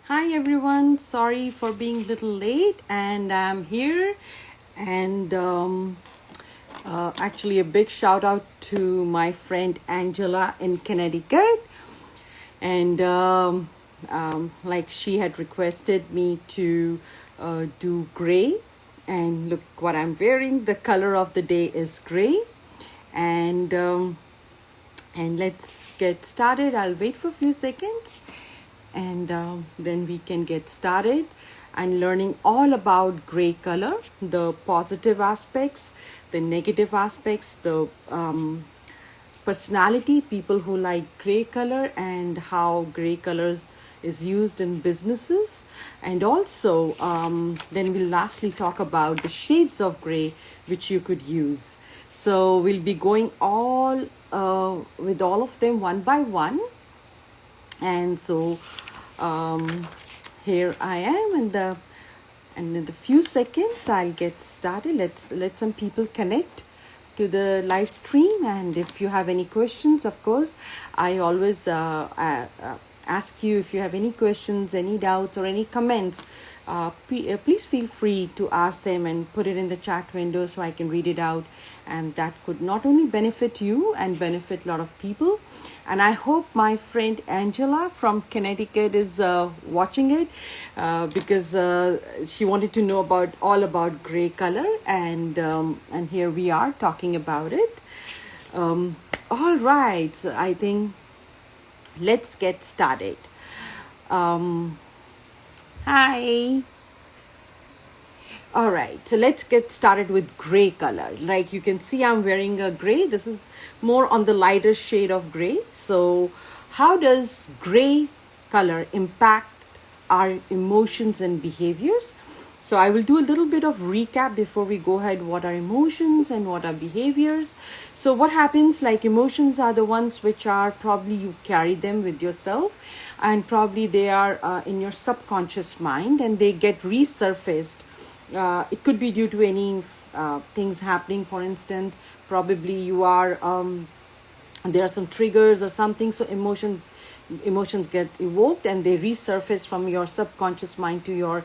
Hi everyone, sorry for being a little late, and I'm here. And actually, a big shout out to my friend Angela in Connecticut. And like she had requested me to do gray. And look what I'm wearing. The color of the day is gray. And let's get started. I'll wait for a few seconds and then we can get started and learning all about gray color, the positive aspects, the negative aspects, the personality, people who like gray color, and how gray colors is used in businesses. And also then we'll lastly talk about the shades of gray which you could use. So we'll be going all with all of them one by one. And so here I am, and in the few seconds I'll get started. Let some people connect to the live stream, and if you have any questions, of course, I always ask you if you have any questions, any doubts, or any comments. Please feel free to ask them and put it in the chat window so I can read it out, and that could not only benefit you and benefit a lot of people. And I hope my friend Angela from Connecticut is watching it because she wanted to know all about gray color, and here we are talking about it. All right, so I think let's get started. Hi. All right, so let's get started with gray color. Like you can see, I'm wearing a gray. This is more on the lighter shade of gray. So how does gray color impact our emotions and behaviors? So I will do a little bit of recap before we go ahead. What are emotions and what are behaviors? So what happens, like emotions are the ones which are probably you carry them with yourself, and probably they are in your subconscious mind, and they get resurfaced. It could be due to any things happening. For instance, probably you are there are some triggers or something, so emotions get evoked and they resurface from your subconscious mind to your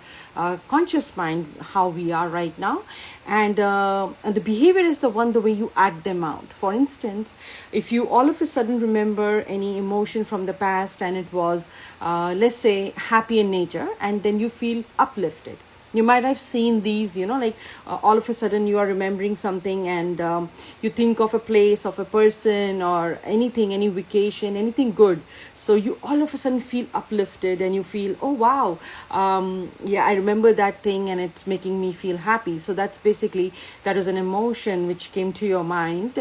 conscious mind, how we are right now. And the behavior is the way you act them out. For instance, if you all of a sudden remember any emotion from the past, and it was let's say happy in nature, and then you feel uplifted. You might have seen these, like all of a sudden you are remembering something, and you think of a place, of a person, or anything, any vacation, anything good. So you all of a sudden feel uplifted, and you feel, oh wow, yeah, I remember that thing and it's making me feel happy. So that is an emotion which came to your mind.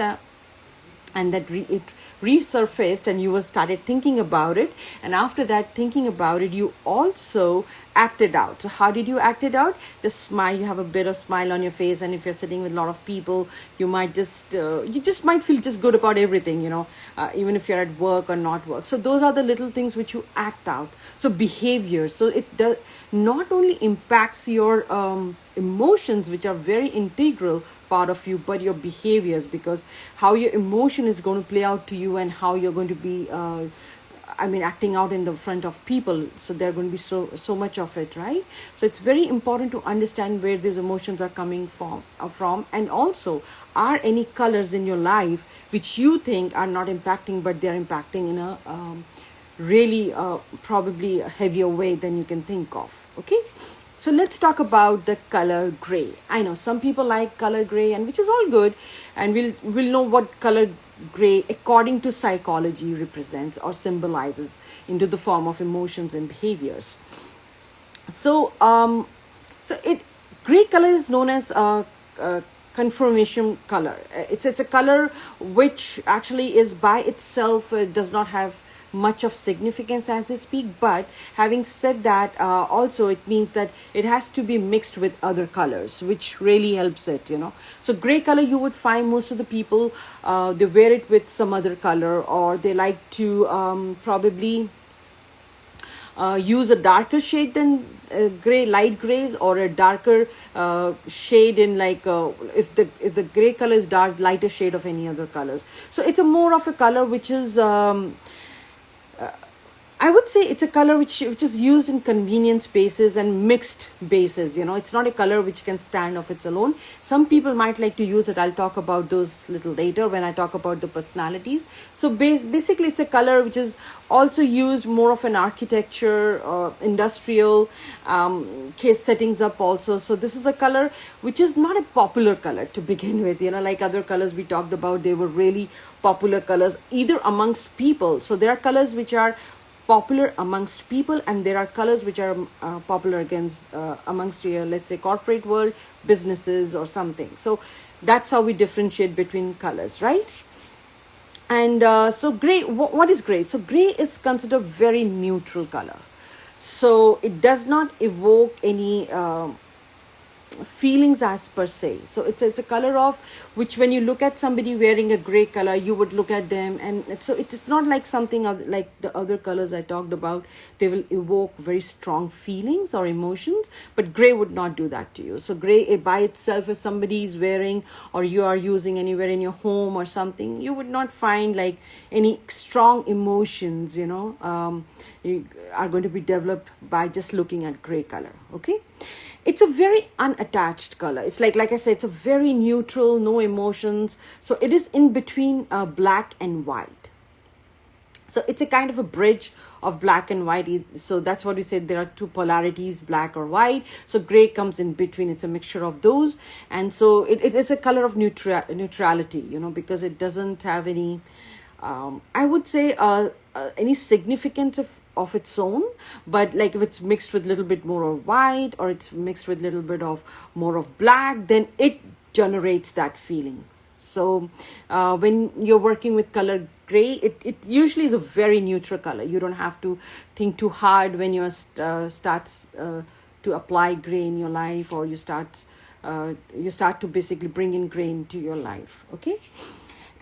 And that it resurfaced, and you started thinking about it, and after that thinking about it, you also acted out. So how did you act it out? Just smile. You have a bit of smile on your face, and if you're sitting with a lot of people, you might just might feel just good about everything, even if you're at work or not work. So those are the little things which you act out. So behavior, so it does not only impacts your emotions, which are very integral part of you, but your behaviors, because how your emotion is going to play out to you, and how you're going to be acting out in the front of people. So there are going to be so much of it, right? So it's very important to understand where these emotions are coming from, and also, are any colors in your life which you think are not impacting, but they're impacting in a really probably a heavier way than you can think of. Okay, so let's talk about the color gray. I know some people like color gray, and which is all good, and we'll know what color gray according to psychology represents or symbolizes into the form of emotions and behaviors. So gray color is known as confirmation color. It's a color which actually is by itself does not have much of significance as they speak, but having said that, also it means that it has to be mixed with other colors, which really helps it. So gray color, you would find most of the people they wear it with some other color, or they like to probably use a darker shade than gray, light grays, or a darker shade in if the gray color is dark, lighter shade of any other colors. So it's a more of a color which is I would say it's a color which is used in convenient spaces and mixed bases. It's not a color which can stand of its alone. Some people might like to use it. I'll talk about those little later when I talk about the personalities. So basically, it's a color which is also used more of an architecture, industrial case settings up also. So this is a color which is not a popular color to begin with. Like other colors we talked about, they were really popular colors either amongst people. So there are colors which are popular amongst people, and there are colors which are popular amongst let's say corporate world, businesses or something. So that's how we differentiate between colors, right? And so gray, what is gray? So gray is considered very neutral color. So it does not evoke any feelings as per se. So it's a color of which, when you look at somebody wearing a gray color, you would look at them, and so it's not like something like the other colors I talked about. They will evoke very strong feelings or emotions, but gray would not do that to you. So gray by itself, if somebody is wearing or you are using anywhere in your home or something, you would not find like any strong emotions, you are going to be developed by just looking at gray color. Okay. It's a very unattached color. It's like I said, it's a very neutral, no emotions. So it is in between black and white. So it's a kind of a bridge of black and white. So that's what we said. There are two polarities, black or white. So gray comes in between. It's a mixture of those. And so it's a color of neutrality, because it doesn't have any, I would say, any significance of its own. But like if it's mixed with a little bit more of white, or it's mixed with a little bit of more of black, then it generates that feeling. So when you're working with color gray, it usually is a very neutral color. You don't have to think too hard when you starts to apply gray in your life, or you start to basically bring in gray into your life. Okay.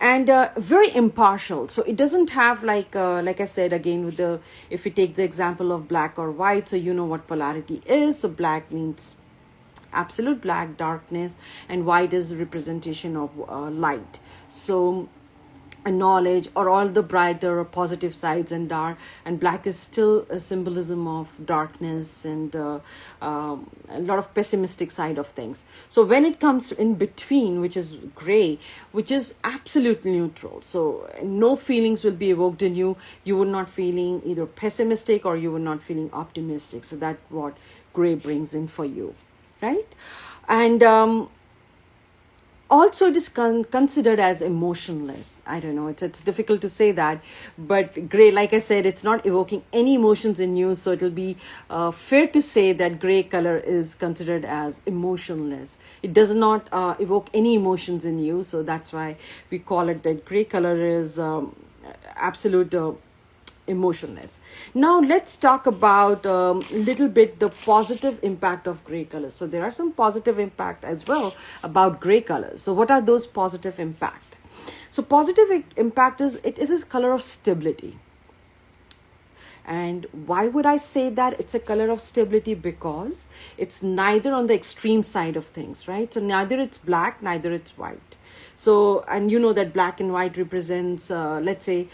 And very impartial. So it doesn't have like I said again, if we take the example of black or white, so you know what polarity is. So black means absolute black, darkness, and white is representation of light. So a knowledge, or all the brighter or positive sides, and black is still a symbolism of darkness and a lot of pessimistic side of things. So when it comes in between, which is gray, which is absolutely neutral, so no feelings will be evoked in you. You would not feeling either pessimistic or you would not feeling optimistic. So that's what gray brings in for you, right? And also it is considered as emotionless. I don't know, it's difficult to say that, but gray, like I said, it's not evoking any emotions in you. So it'll be fair to say that gray color is considered as emotionless. It does not evoke any emotions in you. So that's why we call it that gray color is absolute emotionless. Now let's talk about a little bit the positive impact of gray colors. So there are some positive impact as well about gray colors. So what are those positive impact? So positive impact is, it is a color of stability. And why would I say that it's a color of stability? Because it's neither on the extreme side of things, right? So neither it's black, neither it's white. So, and you know that black and white represents, let's say,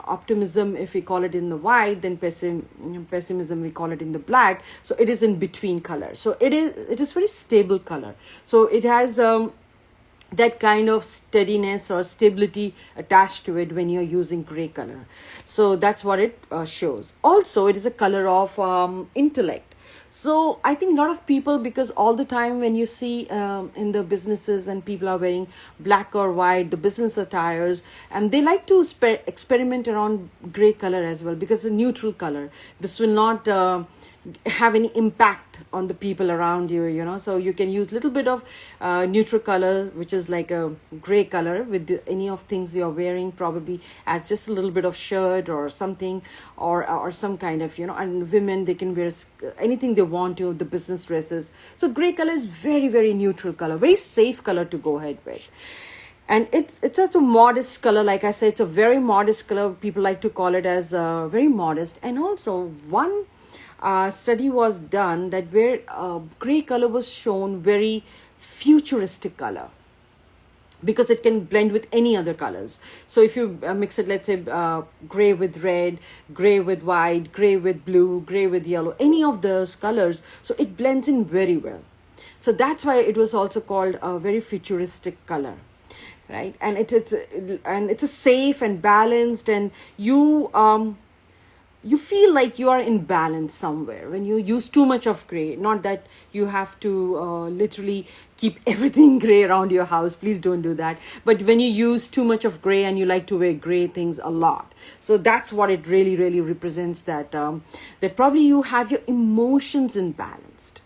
optimism if we call it in the white, then pessimism we call it in the black. So it is in between color. So it is very stable color. So it has that kind of steadiness or stability attached to it when you're using gray color. So that's what it shows. Also, it is a color of intellect. So I think a lot of people, because all the time when you see in the businesses and people are wearing black or white, the business attires, and they like to experiment around gray color as well, because it's a neutral color. This will not have any impact on the people around you, you know. So you can use little bit of neutral color, which is like a gray color, with any of things you're wearing, probably as just a little bit of shirt or something, or some kind of, you know. And women, they can wear anything they want to, the business dresses. So gray color is very, very neutral color, very safe color to go ahead with. And it's such a modest color. Like I said, it's a very modest color. People like to call it as very modest. And also one study was done that where gray color was shown very futuristic color. because it can blend with any other colors. So if you mix it, let's say gray with red, gray with white, gray with blue, gray with yellow, any of those colors, so it blends in very well. So that's why it was also called a very futuristic color, right? And it's a safe and balanced, and you feel like you are in balance somewhere when you use too much of gray. Not that you have to literally keep everything gray around your house. Please don't do that. But when you use too much of gray and you like to wear gray things a lot, so that's what it really, really represents, that that probably you have your emotions imbalanced.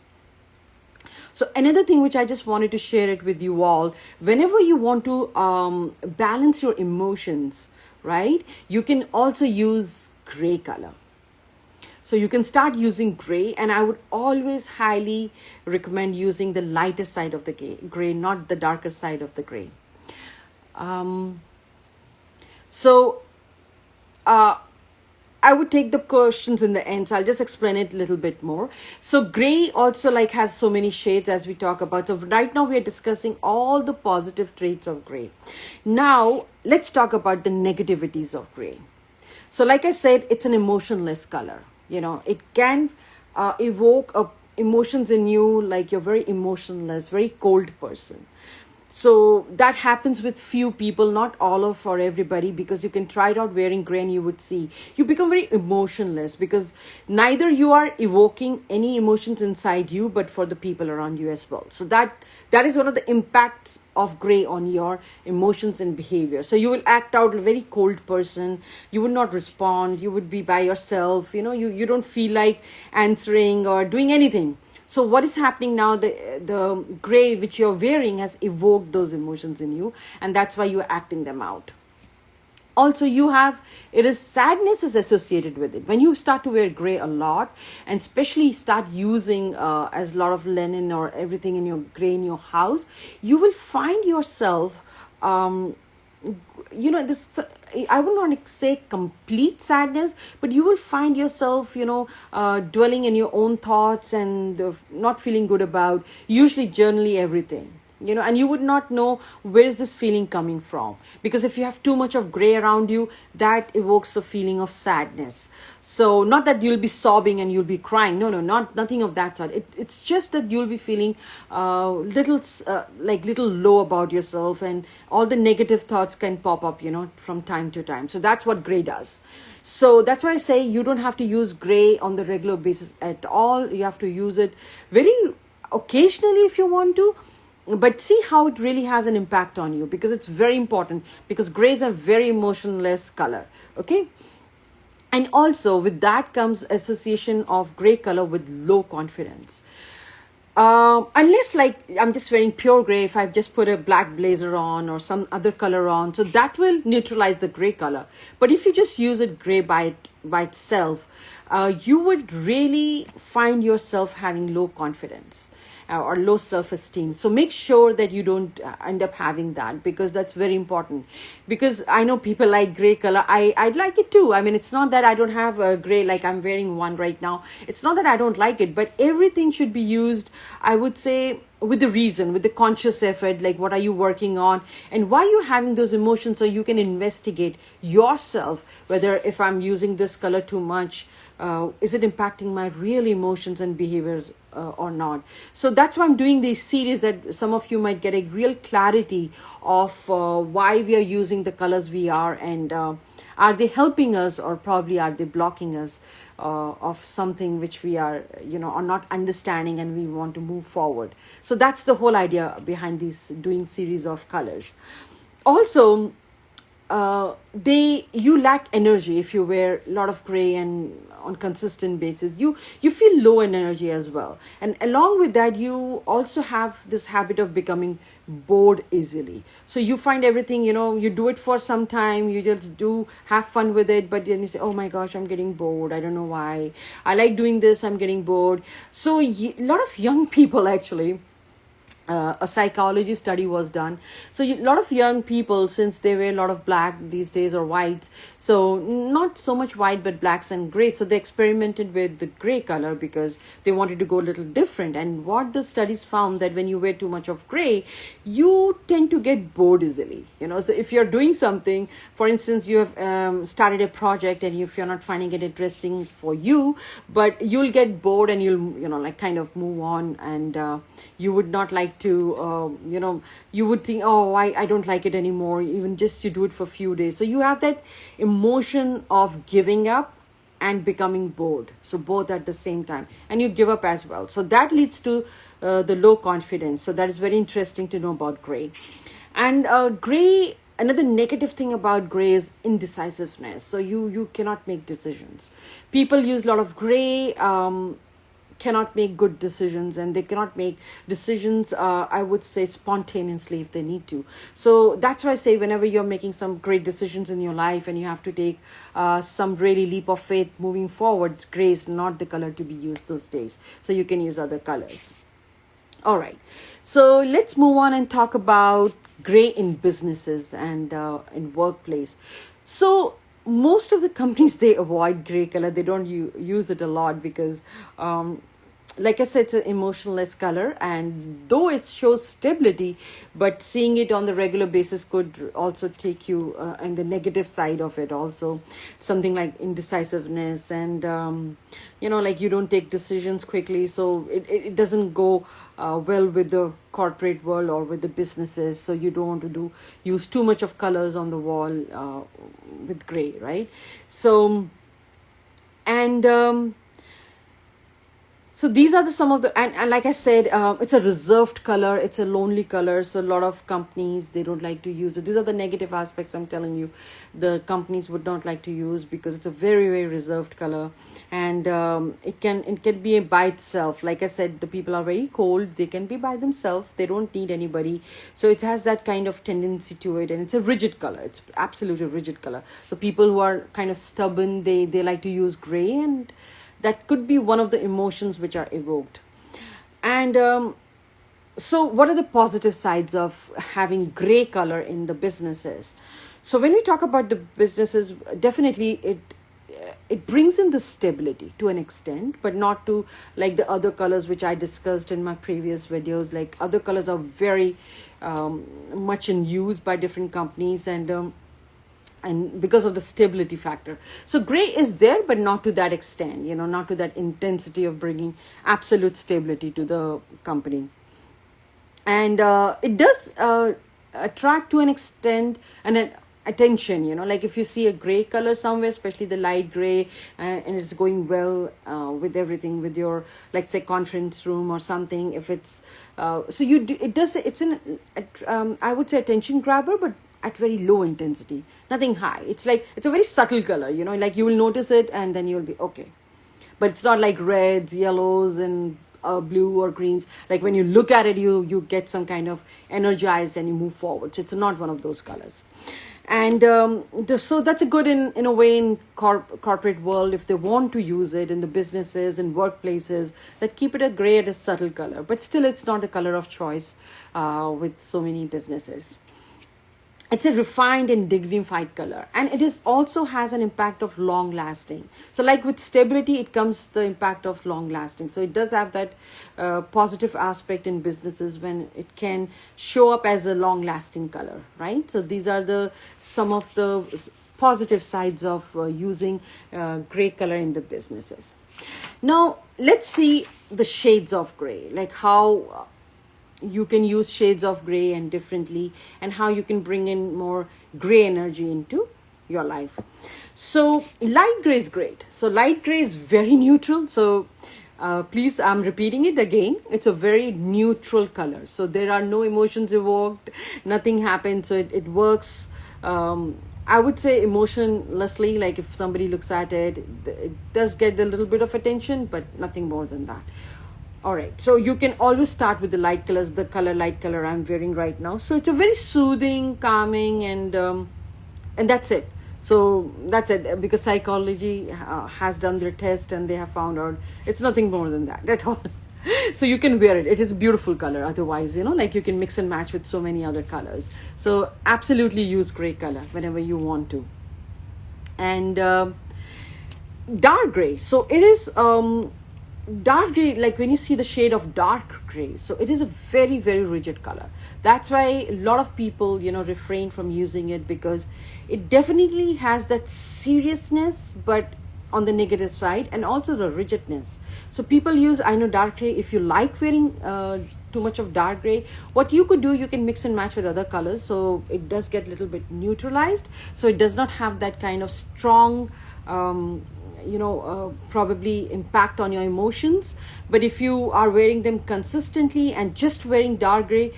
So another thing which I just wanted to share it with you all, whenever you want to balance your emotions, right, you can also use gray color. So you can start using gray, and I would always highly recommend using the lighter side of the gray, not the darker side of the gray. I would take the questions in the end, so I'll just explain it a little bit more. So gray also like has so many shades as we talk about. So right now we are discussing all the positive traits of gray. Now let's talk about the negativities of gray. So like I said, it's an emotionless color. You know, it can evoke emotions in you, like you're very emotionless, very cold person. So that happens with few people, not all of or everybody, because you can try it out wearing gray and you would see you become very emotionless, because neither you are evoking any emotions inside you, but for the people around you as well. So that is one of the impacts of gray on your emotions and behavior. So you will act out a very cold person. You would not respond. You would be by yourself. You know, you don't feel like answering or doing anything. So what is happening now, the gray which you're wearing has evoked those emotions in you, and that's why you're acting them out. Also, sadness is associated with it. When you start to wear gray a lot, and especially start using as a lot of linen or everything in your gray in your house, you will find yourself, this, I would not say complete sadness, but you will find yourself, dwelling in your own thoughts and not feeling good about, usually journaling everything. And you would not know where is this feeling coming from, because if you have too much of gray around you, that evokes a feeling of sadness. So not that you'll be sobbing and you'll be crying. No, nothing of that sort. It's just that you'll be feeling little low about yourself, and all the negative thoughts can pop up, from time to time. So that's what gray does. So that's why I say you don't have to use gray on the regular basis at all. You have to use it very occasionally if you want to. But see how it really has an impact on you, because it's very important, because gray is a very emotionless color. Okay. And also with that comes association of gray color with low confidence. Unless like I'm just wearing pure gray, if I've just put a black blazer on or some other color on, so that will neutralize the gray color. But if you just use it gray by itself, you would really find yourself having low confidence. Or low self-esteem. So make sure that you don't end up having that, because that's very important. Because I know people like gray color. I'd like it too. I mean, it's not that I don't have a gray, like I'm wearing one right now. It's not that I don't like it, but everything should be used, I would say, with the reason, with the conscious effort, like what are you working on and why you're having those emotions, so you can investigate yourself, whether if I'm using this color too much, is it impacting my real emotions and behaviors or not? So that's why I'm doing these series, that some of you might get a real clarity of why we are using the colors we are, and are they helping us, or probably are they blocking us of something which we are not understanding, and we want to move forward. So that's the whole idea behind these doing series of colors. Also, you lack energy if you wear a lot of gray and on consistent basis. You feel low in energy as well, and along with that, you also have this habit of becoming bored easily. So you find everything, you do it for some time, you just do have fun with it, but then you say, oh my gosh, I'm getting bored, I don't know why, I like doing this, I'm getting bored. So a lot of young people actually, a psychology study was done. So a lot of young people, since they wear a lot of black these days or whites, so not so much white but blacks and gray, so they experimented with the gray color because they wanted to go a little different. And what the studies found, that when you wear too much of gray, you tend to get bored easily, so if you're doing something, for instance, you have started a project, and if you're not finding it interesting for you, but you'll get bored, and you'll like kind of move on, and you would not like to you would think, oh, I don't like it anymore, even just you do it for a few days. So you have that emotion of giving up and becoming bored, so both at the same time, and you give up as well. So that leads to the low confidence. So that is very interesting to know about gray. And gray, another negative thing about gray is indecisiveness. So you cannot make decisions. People use a lot of gray, cannot make good decisions, and they cannot make decisions, I would say, spontaneously if they need to. So that's why I say, whenever you're making some great decisions in your life and you have to take some really leap of faith moving forward, gray is not the color to be used those days. So you can use other colors. All right, so let's move on and talk about gray in businesses and in workplace. So most of the companies, they avoid gray color. They don't use it a lot because like I said, it's an emotionless color, and though it shows stability, but seeing it on the regular basis could also take you and the negative side of it also, something like indecisiveness, and like you don't take decisions quickly, so it doesn't go well with the corporate world or with the businesses. So you don't want to use too much of colors on the wall with gray, right? So and so these are some of the, and like I said, it's a reserved color, it's a lonely color. So a lot of companies, they don't like to use it. These are the negative aspects I'm telling you, the companies would not like to use, because it's a very, very reserved color. And it can be by itself. Like I said, the people are very cold, they can be by themselves, they don't need anybody. So it has that kind of tendency to it, and it's a rigid color. It's absolutely a rigid color. So people who are kind of stubborn, they like to use gray, and that could be one of the emotions which are evoked. And so what are the positive sides of having gray color in the businesses? So when we talk about the businesses, definitely it brings in the stability to an extent, but not to like the other colors which I discussed in my previous videos. Like other colors are very much in use by different companies, and because of the stability factor. So gray is there, but not to that extent, not to that intensity of bringing absolute stability to the company. And it does attract to an extent and an attention, like if you see a gray color somewhere, especially the light gray, and it's going well with everything, with your, like say, conference room or something, if it's it's an I would say attention grabber, but at very low intensity, nothing high. It's like, it's a very subtle color, like you will notice it and then you'll be okay. But it's not like reds, yellows, and blue or greens. Like when you look at it, you get some kind of energized and you move forward. So it's not one of those colors. And so that's a good in a way in corporate world, if they want to use it in the businesses and workplaces, that keep it a gray at a subtle color. But still, it's not the color of choice with so many businesses. It's a refined and dignified color, and it is also has an impact of long lasting. So like with stability, it comes the impact of long lasting. So it does have that positive aspect in businesses when it can show up as a long lasting color, right? So these are some of the positive sides of using gray color in the businesses. Now let's see the shades of gray, like how you can use shades of gray and differently, and how you can bring in more gray energy into your life. So light gray is great. So light gray is very neutral. So please, I'm repeating it again. It's a very neutral color. So there are no emotions evoked, nothing happens. So it works, I would say, emotionlessly. Like if somebody looks at it, it does get a little bit of attention, but nothing more than that. All right, so you can always start with the light colors, the light color I'm wearing right now. So it's a very soothing, calming, and that's it. So that's it, because psychology has done their test and they have found out it's nothing more than that at all. So you can wear it. It is a beautiful color. Otherwise, like you can mix and match with so many other colors. So absolutely use gray color whenever you want to. And dark gray. So it is dark gray, like when you see the shade of dark gray, so it is a very, very rigid color. That's why a lot of people, refrain from using it, because it definitely has that seriousness, but on the negative side, and also the rigidness. So people use, I know, dark gray. If you like wearing too much of dark gray, what you could do, you can mix and match with other colors, so it does get a little bit neutralized, so it does not have that kind of strong probably impact on your emotions. But if you are wearing them consistently and just wearing dark gray,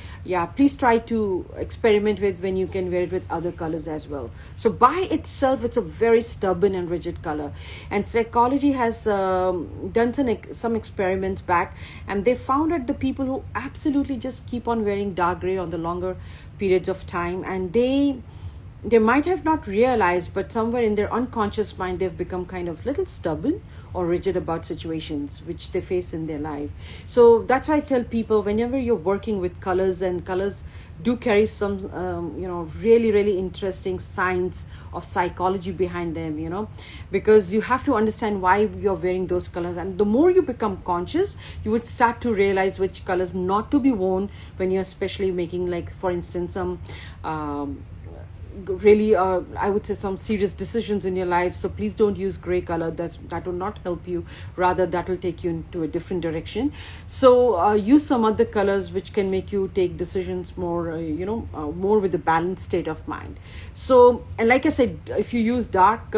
please try to experiment with when you can wear it with other colors as well. So by itself, it's a very stubborn and rigid color. And psychology has done some experiments back, and they found that the people who absolutely just keep on wearing dark gray on the longer periods of time, and they might have not realized, but somewhere in their unconscious mind, they've become kind of little stubborn or rigid about situations which they face in their life. So that's why I tell people, whenever you're working with colors, and colors do carry some, really, really interesting science of psychology behind them, because you have to understand why you're wearing those colors. And the more you become conscious, you would start to realize which colors not to be worn when you're especially making, like, for instance, some really I would say some serious decisions in your life. So please don't use gray color. That will not help you, rather that will take you into a different direction. So use some other colors which can make you take decisions more more with a balanced state of mind. So, and like I said, if you use dark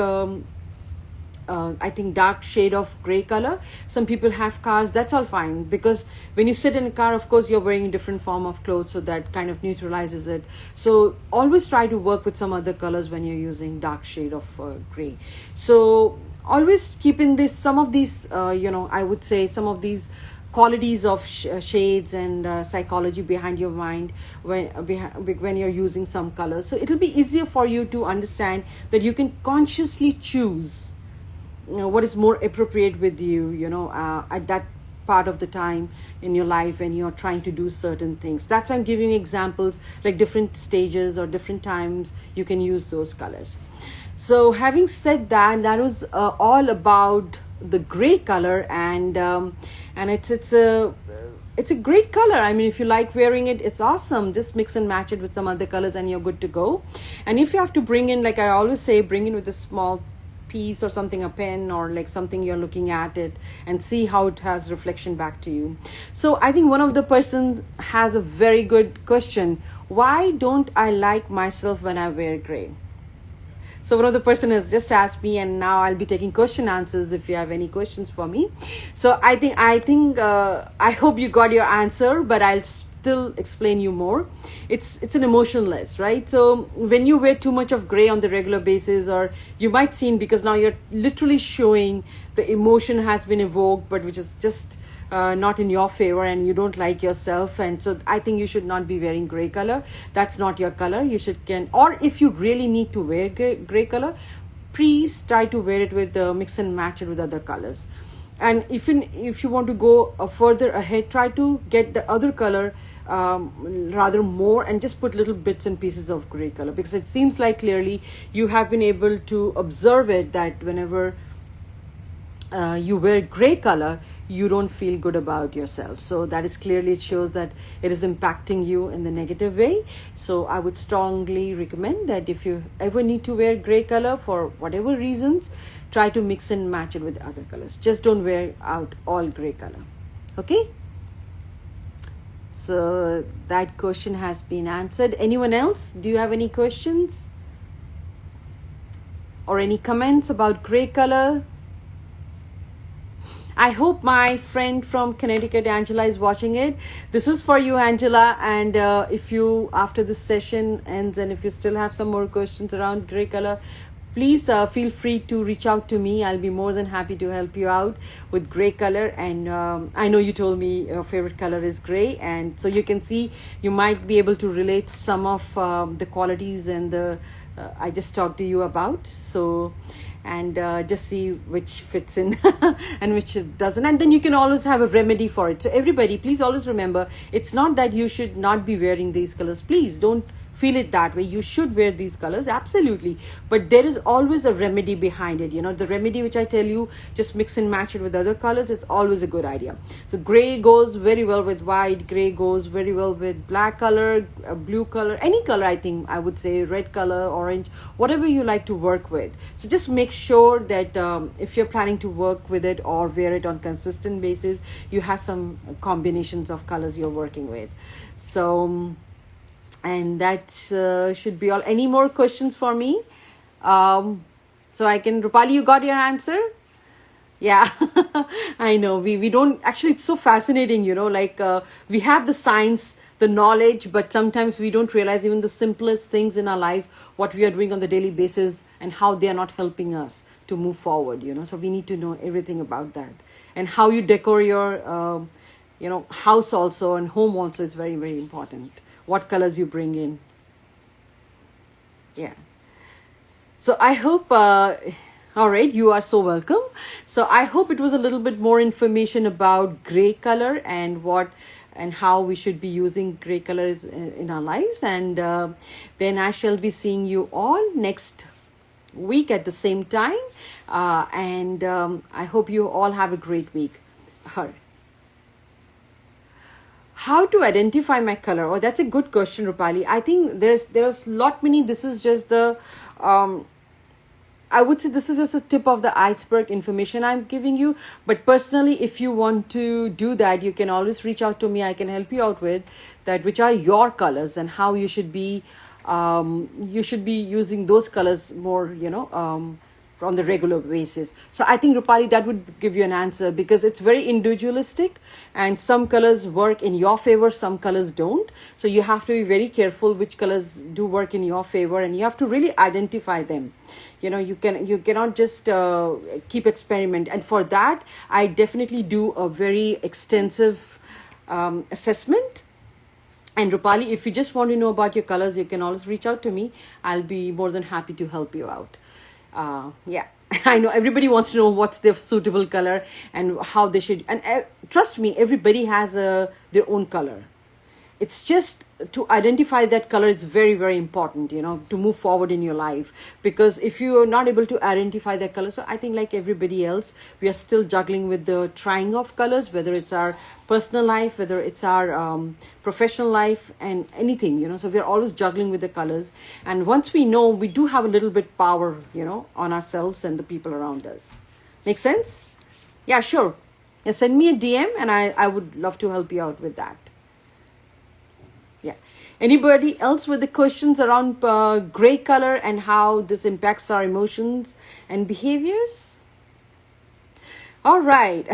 I think dark shade of gray color, some people have cars, that's all fine, because when you sit in a car, of course you're wearing a different form of clothes, so that kind of neutralizes it. So always try to work with some other colors when you're using dark shade of gray. So always keep in this, some of these I would say some of these qualities of shades and psychology behind your mind when you're using some colors. So it'll be easier for you to understand that you can consciously choose what is more appropriate with you, at that part of the time in your life when you're trying to do certain things. That's why I'm giving examples, like different stages or different times you can use those colors. So having said that, that was all about the gray color, and it's a great color. I mean, if you like wearing it, it's awesome. Just mix and match it with some other colors and you're good to go. And if you have to bring in, like I always say, bring in with a small piece or something, a pen or like something, you're looking at it and see how it has reflection back to you. So I think one of the persons has a very good question. Why don't I like myself when I wear gray? So one of the person has just asked me, and now I'll be taking question answers if you have any questions for me. So I think I hope you got your answer, but I'll still explain you more. It's an emotionless, right? So when you wear too much of gray on the regular basis, or you might see, because now you're literally showing the emotion has been evoked, but which is just not in your favor, and you don't like yourself, and so I think you should not be wearing gray color. That's not your color. You or if you really need to wear gray color, please try to wear it with mix and match it with other colors. And if you want to go further ahead, try to get the other color rather more, and just put little bits and pieces of gray color, because it seems like clearly you have been able to observe it, that whenever you wear gray color, you don't feel good about yourself. So that is clearly, it shows that it is impacting you in the negative way. So I would strongly recommend that if you ever need to wear gray color for whatever reasons, try to mix and match it with other colors. Just don't wear out all gray color. Okay? So that question has been answered. Anyone else? Do you have any questions or any comments about gray color? I hope my friend from Connecticut, Angela, is watching it. This is for you, Angela. And if you, after this session ends, and if you still have some more questions around gray color, please feel free to reach out to me. I'll be more than happy to help you out with gray color. And I know you told me your favorite color is gray. And so you can see, you might be able to relate some of the qualities and the I just talked to you about. So and just see which fits in and which doesn't, and then you can always have a remedy for it. So everybody, please always remember, it's not that you should not be wearing these colors. Please don't feel it that way. You should wear these colors, absolutely, but there is always a remedy behind it. The remedy which I tell you, just mix and match it with other colors. It's always a good idea. So gray goes very well with white, gray goes very well with black color, blue color, any color. I think I would say red color, orange, whatever you like to work with. So just make sure that if you're planning to work with it or wear it on consistent basis, you have some combinations of colors you're working with. So and that should be all. Any more questions for me? So I can, Rupali, you got your answer? Yeah, I know. We don't, actually, it's so fascinating, like we have the science, the knowledge, but sometimes we don't realize even the simplest things in our lives, what we are doing on the daily basis and how they are not helping us to move forward, So we need to know everything about that. And how you decor your, house also and home also is very, very important. What colors you bring in. Yeah. So I hope, all right, you are so welcome. So I hope it was a little bit more information about gray color and how we should be using gray colors in our lives. And then I shall be seeing you all next week at the same time. And I hope you all have a great week. All right. How to identify my color? Oh, that's a good question, Rupali. I think there's lot many. This is just the, I would say this is just the tip of the iceberg information I'm giving you. But personally, if you want to do that, you can always reach out to me. I can help you out with that, which are your colors and how you should be using those colors more, on the regular basis. So I think, Rupali, that would give you an answer, because it's very individualistic and some colors work in your favor, some colors don't. So you have to be very careful which colors do work in your favor, and you have to really identify them. You cannot just keep experiment. And for that, I definitely do a very extensive assessment. And Rupali, if you just want to know about your colors, you can always reach out to me. I'll be more than happy to help you out. Yeah, I know everybody wants to know what's their suitable color and how they should. And trust me, everybody has their own color. It's just to identify that color is very, very important, to move forward in your life. Because if you are not able to identify that color, so I think like everybody else, we are still juggling with the trying of colors, whether it's our personal life, whether it's our professional life and anything, so we're always juggling with the colors. And once we know, we do have a little bit power, on ourselves and the people around us. Make sense? Yeah, sure. Yeah, send me a DM and I would love to help you out with that. Yeah. Anybody else with the questions around gray color and how this impacts our emotions and behaviors? All right.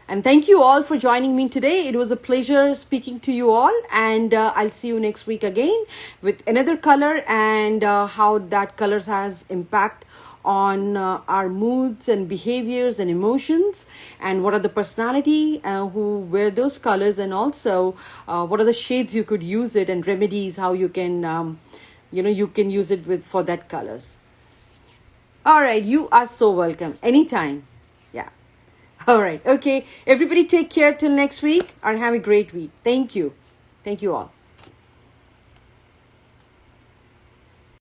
And thank you all for joining me today. It was a pleasure speaking to you all. And I'll see you next week again with another color and how that color has impact on our moods and behaviors and emotions, and what are the personality who wear those colors, and also what are the shades you could use it, and remedies how you can you can use it for that colors. All right, you are so welcome anytime. Yeah. All right, okay, everybody take care till next week and have a great week. Thank you all.